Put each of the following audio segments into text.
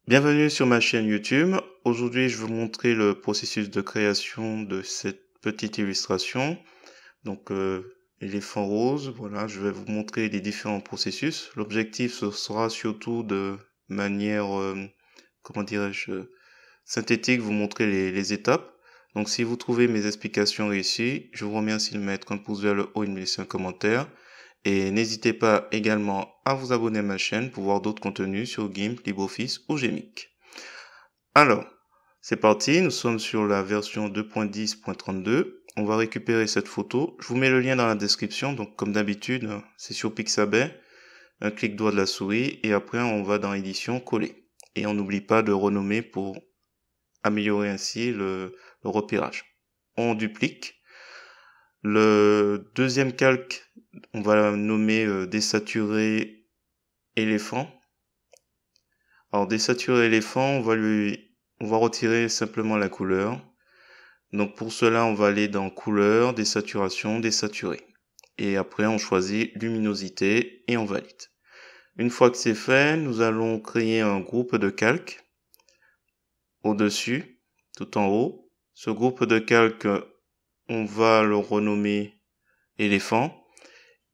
Bienvenue sur ma chaîne YouTube. Aujourd'hui, je vais vous montrer le processus de création de cette petite illustration. Donc, éléphant rose, voilà, je vais vous montrer les différents processus. L'objectif, ce sera surtout de manière, comment dirais-je, synthétique, vous montrer les étapes. Donc, si vous trouvez mes explications réussies, je vous remercie de mettre un pouce vers le haut et de me laisser un commentaire. Et n'hésitez pas également à vous abonner à ma chaîne pour voir d'autres contenus sur GIMP, LibreOffice ou Gmic. Alors, c'est parti, nous sommes sur la version 2.10.32. On va récupérer cette photo. Je vous mets le lien dans la description. Donc, comme d'habitude, c'est sur Pixabay. Un clic droit de la souris et après, on va dans édition, coller. Et on n'oublie pas de renommer pour améliorer ainsi le repérage. On duplique. Le deuxième calque, on va nommer désaturé éléphant. Alors désaturé éléphant, on va retirer simplement la couleur. Donc pour cela, on va aller dans couleur, désaturation, désaturé. Et après, on choisit luminosité et on valide. Une fois que c'est fait, nous allons créer un groupe de calques au-dessus, tout en haut. Ce groupe de calques, on va le renommer éléphant.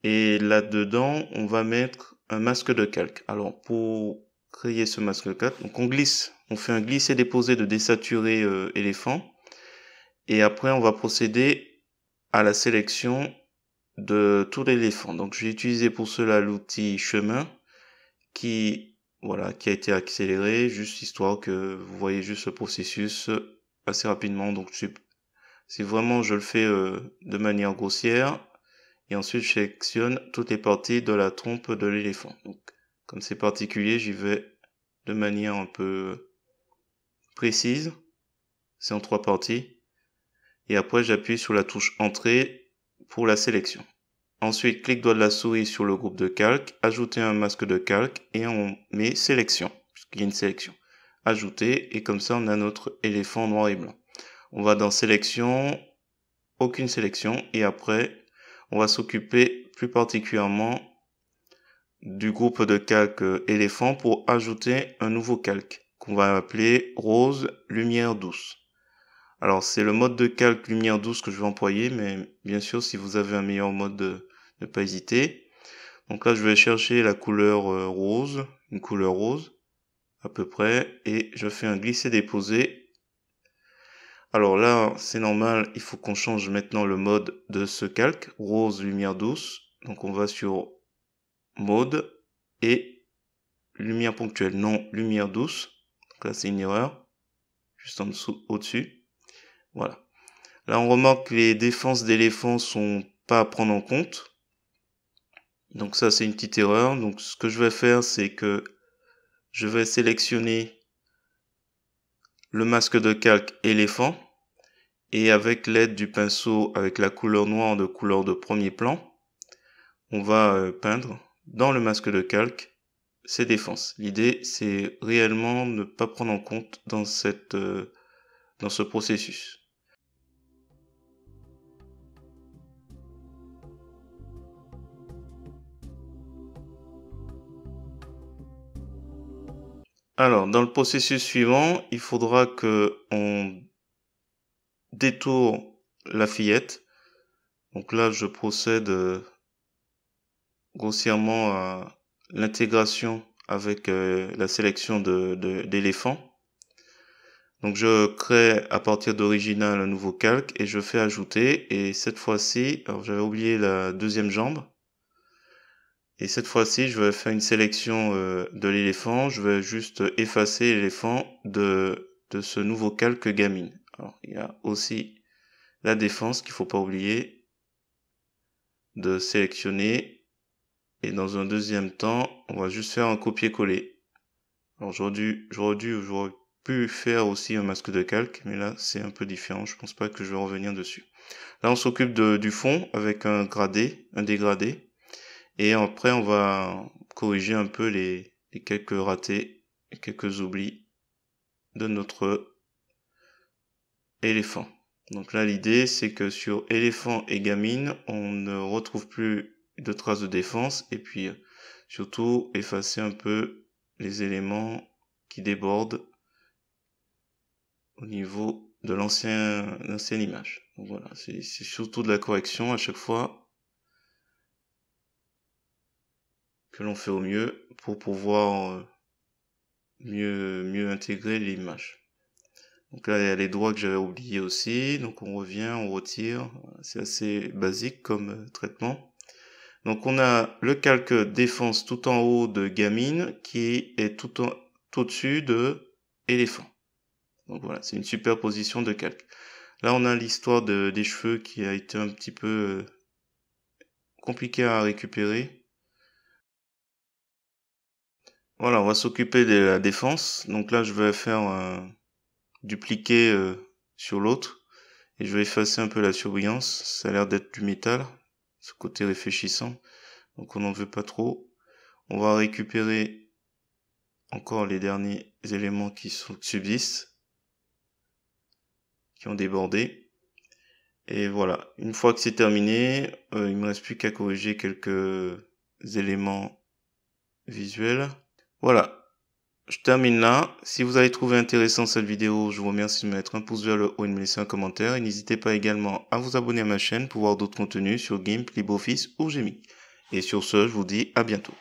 Et là-dedans, on va mettre un masque de calque. Alors, pour créer ce masque de calque, donc on fait un glisser-déposer de désaturé éléphant. Et après, on va procéder à la sélection de tout l'éléphant. Donc, je vais utiliser pour cela l'outil chemin qui a été accéléré, juste histoire que vous voyez juste le processus assez rapidement. Donc, si vraiment je le fais de manière grossière, et ensuite je sélectionne toutes les parties de la trompe de l'éléphant. Donc, comme c'est particulier, j'y vais de manière un peu précise. C'est en 3 parties. Et après, j'appuie sur la touche Entrée pour la sélection. Ensuite, clic droit de la souris sur le groupe de calque, ajouter un masque de calque et on met Sélection, puisqu'il y a une sélection. Ajouter, et comme ça, on a notre éléphant noir et blanc. On va dans Sélection, aucune sélection, et après, on va s'occuper plus particulièrement du groupe de calque éléphant pour ajouter un nouveau calque qu'on va appeler rose lumière douce. Alors c'est le mode de calque lumière douce que je vais employer, mais bien sûr si vous avez un meilleur mode, ne pas hésiter. Donc là je vais chercher la couleur rose, une couleur rose à peu près, et je fais un glisser-déposer. Alors là c'est normal, il faut qu'on change maintenant le mode de ce calque, rose lumière douce. Donc on va sur mode et lumière ponctuelle, non lumière douce. Donc là c'est une erreur, juste en dessous, au-dessus. Voilà. Là on remarque que les défenses d'éléphants sont pas à prendre en compte. Donc ça c'est une petite erreur. Donc ce que je vais faire c'est que je vais sélectionner le masque de calque éléphant et avec l'aide du pinceau avec la couleur noire de couleur de premier plan, on va peindre dans le masque de calque ces défenses. L'idée, c'est réellement ne pas prendre en compte dans ce processus. Alors, dans le processus suivant, il faudra que on détourne la fillette. Donc là, je procède grossièrement à l'intégration avec la sélection d'éléphants. Donc je crée à partir d'original un nouveau calque et je fais ajouter. Et cette fois-ci, alors j'avais oublié la deuxième jambe. Et cette fois-ci, je vais faire une sélection de l'éléphant. Je vais juste effacer l'éléphant de ce nouveau calque gamine. Alors il y a aussi la défense qu'il faut pas oublier de sélectionner. Et dans un deuxième temps, on va juste faire un copier-coller. Alors j'aurais pu faire aussi un masque de calque, mais là c'est un peu différent. Je pense pas que je vais revenir dessus. Là on s'occupe du fond avec un dégradé. Et après on va corriger un peu les quelques ratés et quelques oublis de notre éléphant. Donc là l'idée c'est que sur éléphant et gamine, on ne retrouve plus de traces de défense et puis surtout effacer un peu les éléments qui déborde au niveau de l'ancienne image. Donc voilà, c'est surtout de la correction à chaque fois que l'on fait au mieux pour pouvoir mieux intégrer l'image. Donc là, il y a les droits que j'avais oubliés aussi. Donc on revient, on retire. C'est assez basique comme traitement. Donc on a le calque défense tout en haut de gamine qui est tout au-dessus de éléphant. Donc voilà, c'est une superposition de calque. Là on a l'histoire des cheveux qui a été un petit peu compliqué à récupérer. Voilà, on va s'occuper de la défense. Donc là je vais faire un dupliquer sur l'autre. Et je vais effacer un peu la surbrillance. Ça a l'air d'être du métal, ce côté réfléchissant. Donc on n'en veut pas trop. On va récupérer encore les derniers éléments qui subsistent, qui ont débordé. Et voilà, une fois que c'est terminé, il me reste plus qu'à corriger quelques éléments visuels. Voilà. Je termine là. Si vous avez trouvé intéressant cette vidéo, je vous remercie de mettre un pouce vers le haut et de me laisser un commentaire. Et n'hésitez pas également à vous abonner à ma chaine pour voir d'autres contenus sur GIMP, LibreOffice ou Gmix. Et sur ce, je vous dis à bientôt.